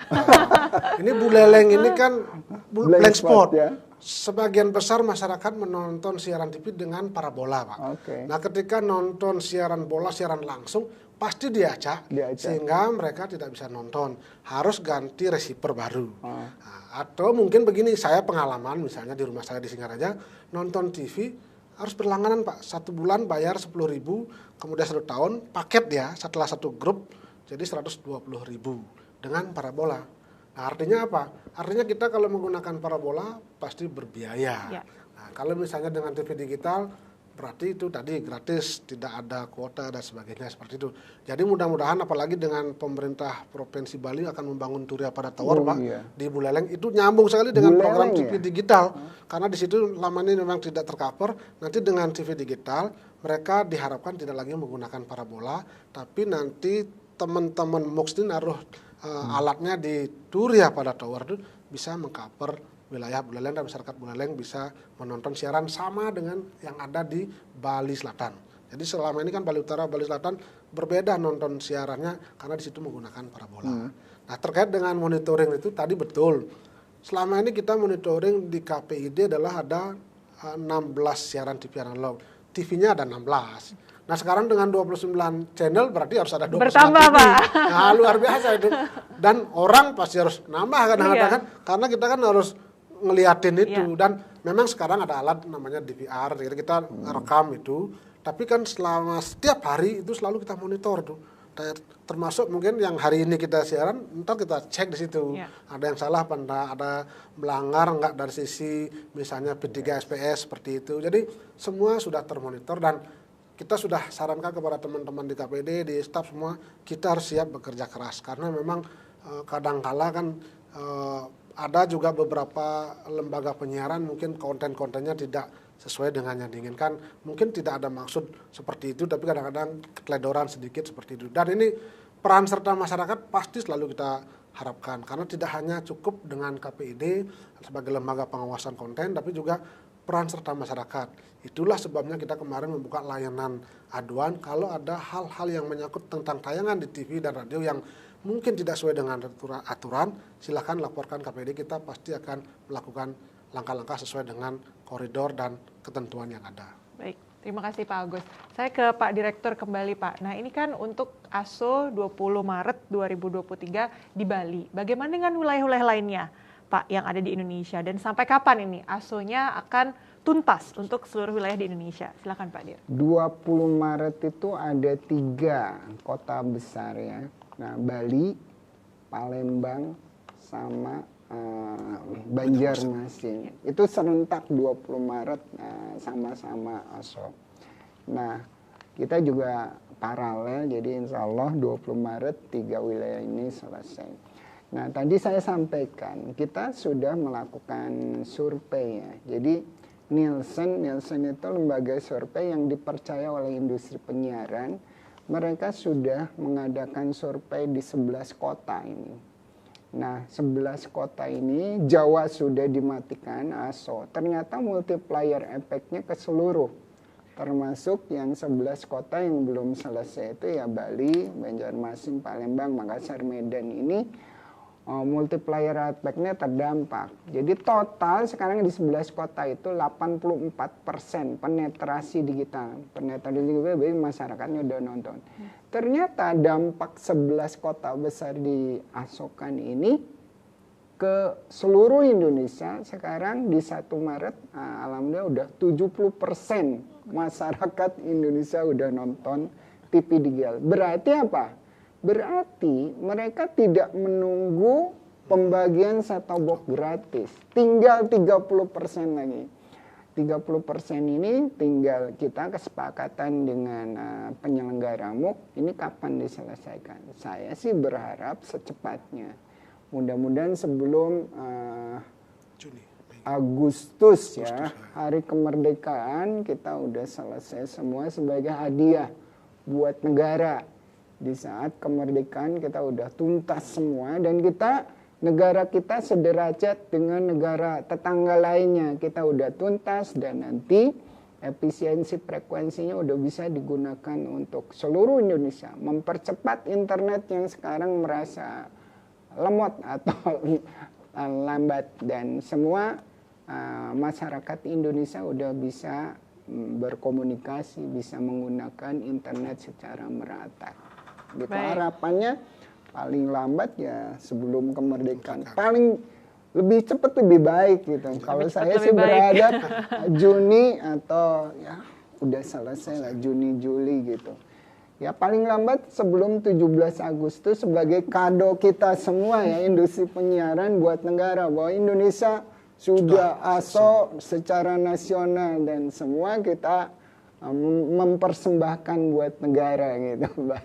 Ini Buleleng ini kan blank spot. Ya. Sebagian besar masyarakat menonton siaran TV dengan parabola, Pak. Nah, ketika nonton siaran bola, siaran langsung, pasti diacak. Sehingga mereka tidak bisa nonton. Harus ganti receiver baru. Nah, atau mungkin begini, saya pengalaman misalnya di rumah saya di Singaraja, nonton TV harus berlangganan Pak. 1 bulan bayar 10.000, kemudian 1 tahun, paket ya, setelah 1 grup, jadi 120.000 dengan parabola. Nah, artinya apa? Artinya kita kalau menggunakan parabola pasti berbiaya. Nah, kalau misalnya dengan TV digital, berarti itu tadi gratis, tidak ada kuota dan sebagainya seperti itu. Jadi mudah-mudahan apalagi dengan pemerintah Provinsi Bali akan membangun Turiya pada Tower, Pak, di Buleleng, itu nyambung sekali dengan program TV digital. Karena di situ lama ini memang tidak tercover. Nanti dengan TV digital mereka diharapkan tidak lagi menggunakan parabola, tapi nanti teman-teman MUX ini naruh alatnya di Turiya pada Tower itu bisa mengcover wilayah Buleleng, dan masyarakat Buleleng bisa menonton siaran sama dengan yang ada di Bali Selatan. Jadi selama ini kan Bali Utara, Bali Selatan berbeda nonton siarannya karena di situ menggunakan parabola. Nah, terkait dengan monitoring itu tadi betul. Selama ini kita monitoring di KPID adalah ada 16 siaran TV analog. TV-nya ada 16. Nah, sekarang dengan 29 channel berarti harus ada 29 bertambah, TV. Pak. Nah, luar biasa itu. Dan orang pasti harus nambah kadang-kadang kan, karena kita kan harus ngeliatin itu. Dan memang sekarang ada alat namanya DVR, jadi kita rekam itu. Tapi kan selama setiap hari itu selalu kita monitor tuh. Termasuk mungkin yang hari ini kita siaran, ntar kita cek di situ. Ada yang salah apa enggak, ada melanggar enggak dari sisi misalnya P3 SPS seperti itu. Jadi semua sudah termonitor, dan kita sudah sarankan kepada teman-teman di KPD, di staf semua, kita harus siap bekerja keras. Karena memang kadangkala kan ada juga beberapa lembaga penyiaran mungkin konten-kontennya tidak sesuai dengan yang diinginkan. Mungkin tidak ada maksud seperti itu, tapi kadang-kadang keteledoran sedikit seperti itu. Dan ini peran serta masyarakat pasti selalu kita harapkan. Karena tidak hanya cukup dengan KPID sebagai lembaga pengawasan konten, tapi juga peran serta masyarakat. Itulah sebabnya kita kemarin membuka layanan aduan kalau ada hal-hal yang menyangkut tentang tayangan di TV dan radio yang mungkin tidak sesuai dengan aturan, silakan laporkan KPID, kita pasti akan melakukan langkah-langkah sesuai dengan koridor dan ketentuan yang ada. Baik, terima kasih Pak Agus. Saya ke Pak Direktur kembali, Pak. Nah, ini kan untuk ASO 20 Maret 2023 di Bali. Bagaimana dengan wilayah-wilayah lainnya, Pak, yang ada di Indonesia? Dan sampai kapan ini ASO-nya akan tuntas untuk seluruh wilayah di Indonesia? Silakan Pak Dir. 20 Maret itu ada 3 kota besar ya. Nah, Bali, Palembang, sama Banjarmasin. Itu serentak 20 Maret sama-sama ASO. Nah, kita juga paralel, jadi insya Allah 20 Maret 3 wilayah ini selesai. Nah, tadi saya sampaikan, kita sudah melakukan survei ya. Jadi Nielsen itu lembaga survei yang dipercaya oleh industri penyiaran. Mereka sudah mengadakan survei di 11 kota ini. Nah, 11 kota ini Jawa sudah dimatikan ASO. Ternyata multiplier efeknya ke seluruh. Termasuk yang 11 kota yang belum selesai itu ya Bali, Banjarmasin, Palembang, Makassar, Medan ini multiplier efeknya terdampak. Jadi total sekarang di 11 kota itu 84% penetrasi digital. Penetrasi digital berarti masyarakatnya udah nonton. Ternyata dampak 11 kota besar di ASOKAN ini ke seluruh Indonesia sekarang di 1 Maret alhamdulillah udah 70% masyarakat Indonesia udah nonton TV digital. Berarti apa? Berarti mereka tidak menunggu pembagian set-top box gratis. Tinggal 30% lagi. 30% ini tinggal kita kesepakatan dengan penyelenggara MUK. Ini kapan diselesaikan? Saya sih berharap secepatnya. Mudah-mudahan sebelum Agustus ya, hari kemerdekaan kita udah selesai semua sebagai hadiah buat negara. Di saat kemerdekaan kita udah tuntas semua, dan negara kita sederajat dengan negara tetangga lainnya. Kita udah tuntas, dan nanti efisiensi frekuensinya udah bisa digunakan untuk seluruh Indonesia. Mempercepat internet yang sekarang merasa lemot atau lambat, dan semua masyarakat Indonesia udah bisa berkomunikasi, bisa menggunakan internet secara merata. Gitu. Harapannya paling lambat ya sebelum kemerdekaan. Paling lebih cepat lebih baik gitu. Kalau saya sih berharap Juni atau ya udah selesai lah Juni Juli gitu. Ya paling lambat sebelum 17 Agustus sebagai kado kita semua ya industri penyiaran buat negara bahwa Indonesia sudah ASO secara nasional, dan semua kita mempersembahkan buat negara gitu, Mbak.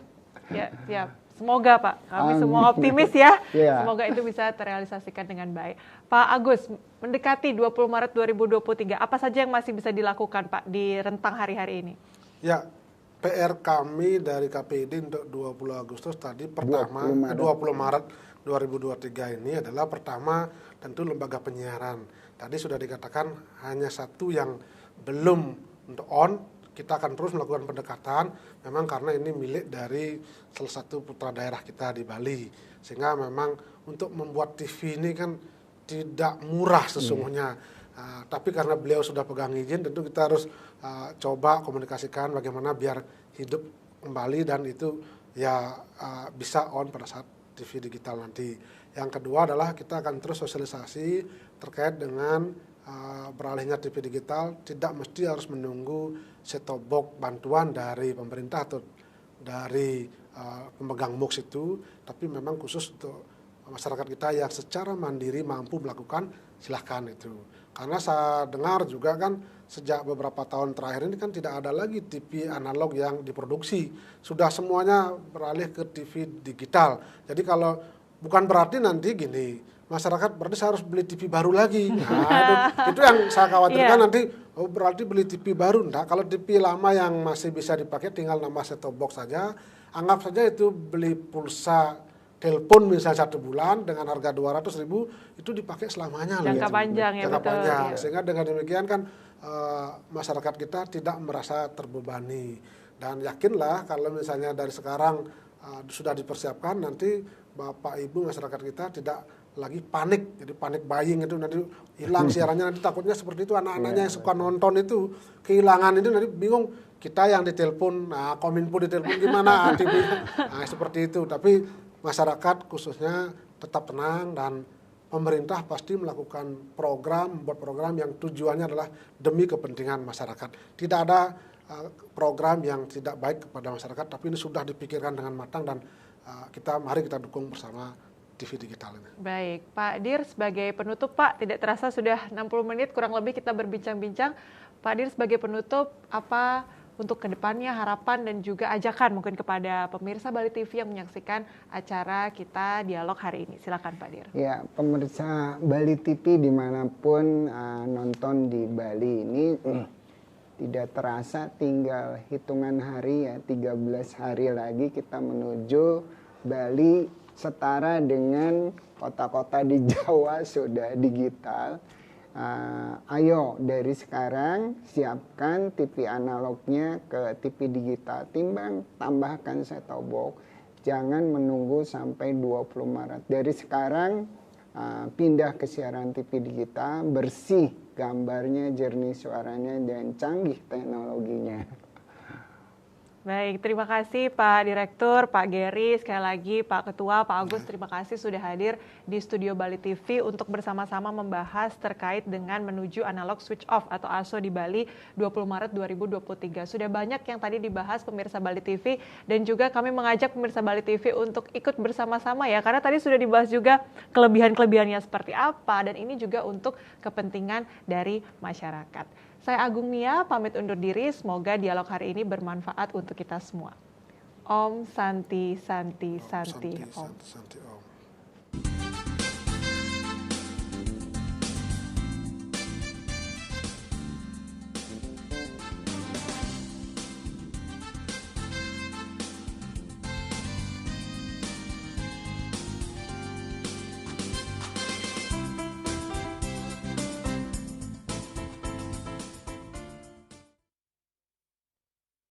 Ya, siap. Semoga Pak, kami semua optimis ya. Yeah. Semoga itu bisa terrealisasikan dengan baik. Pak Agus, mendekati 20 Maret 2023, apa saja yang masih bisa dilakukan Pak di rentang hari-hari ini? Ya, PR kami dari KPID untuk 20 Agustus tadi pertama, 20 Maret 2023 ini adalah pertama tentu lembaga penyiaran. Tadi sudah dikatakan hanya satu yang belum untuk on. Kita akan terus melakukan pendekatan, memang karena ini milik dari salah satu putra daerah kita di Bali. Sehingga memang untuk membuat TV ini kan tidak murah sesungguhnya. Tapi karena beliau sudah pegang izin, tentu kita harus coba komunikasikan bagaimana biar hidup kembali dan itu ya bisa on pada saat TV digital nanti. Yang kedua adalah kita akan terus sosialisasi terkait dengan beralihnya TV digital, tidak mesti harus menunggu set-top box bantuan dari pemerintah atau dari pemegang MUX itu, tapi memang khusus untuk masyarakat kita yang secara mandiri mampu melakukan, silahkan itu. Karena saya dengar juga kan sejak beberapa tahun terakhir ini kan tidak ada lagi TV analog yang diproduksi, sudah semuanya beralih ke TV digital. Jadi kalau bukan berarti nanti gini, masyarakat berarti saya harus beli TV baru lagi. Nah, itu yang saya khawatirkan nanti, berarti beli TV baru. Enggak, kalau TV lama yang masih bisa dipakai tinggal nambah set-top box saja. Anggap saja itu beli pulsa telepon misalnya 1 bulan dengan harga 200.000 itu dipakai selamanya. Jangka panjang ya, jangka betul. panjang. Ya. Sehingga dengan demikian kan masyarakat kita tidak merasa terbebani. Dan yakinlah kalau misalnya dari sekarang sudah dipersiapkan, nanti Bapak Ibu masyarakat kita tidak lagi panik, jadi panik buying itu nanti hilang siarannya, nanti takutnya seperti itu anak-anaknya yang suka nonton itu kehilangan itu nanti bingung, kita yang ditelepon, Kominfo ditelepon gimana, TV, seperti itu. Tapi masyarakat khususnya tetap tenang dan pemerintah pasti melakukan program, membuat program yang tujuannya adalah demi kepentingan masyarakat. Tidak ada program yang tidak baik kepada masyarakat, tapi ini sudah dipikirkan dengan matang dan mari kita dukung bersama TV digital ini. Baik, Pak Dir sebagai penutup Pak, tidak terasa sudah 60 menit kurang lebih kita berbincang-bincang. Pak Dir sebagai penutup, apa untuk kedepannya harapan dan juga ajakan mungkin kepada pemirsa Bali TV yang menyaksikan acara kita dialog hari ini? Silakan Pak Dir. Ya, pemirsa Bali TV dimanapun nonton di Bali ini tidak terasa tinggal hitungan hari ya, 13 hari lagi kita menuju Bali setara dengan kota-kota di Jawa sudah digital. Ayo dari sekarang siapkan TV analognya ke TV digital. Timbang tambahkan set-top box. Jangan menunggu sampai 20 Maret. Dari sekarang pindah ke siaran TV digital, bersih gambarnya, jernih suaranya, dan canggih teknologinya. Baik, terima kasih Pak Direktur, Pak Gary, sekali lagi Pak Ketua, Pak Agus, terima kasih sudah hadir di Studio Bali TV untuk bersama-sama membahas terkait dengan menuju analog switch off atau ASO di Bali 20 Maret 2023. Sudah banyak yang tadi dibahas pemirsa Bali TV dan juga kami mengajak pemirsa Bali TV untuk ikut bersama-sama ya, karena tadi sudah dibahas juga kelebihan-kelebihannya seperti apa dan ini juga untuk kepentingan dari masyarakat. Saya Agung Mia, pamit undur diri. Semoga dialog hari ini bermanfaat untuk kita semua. Om Santi Santi Santi Om. Santi Om.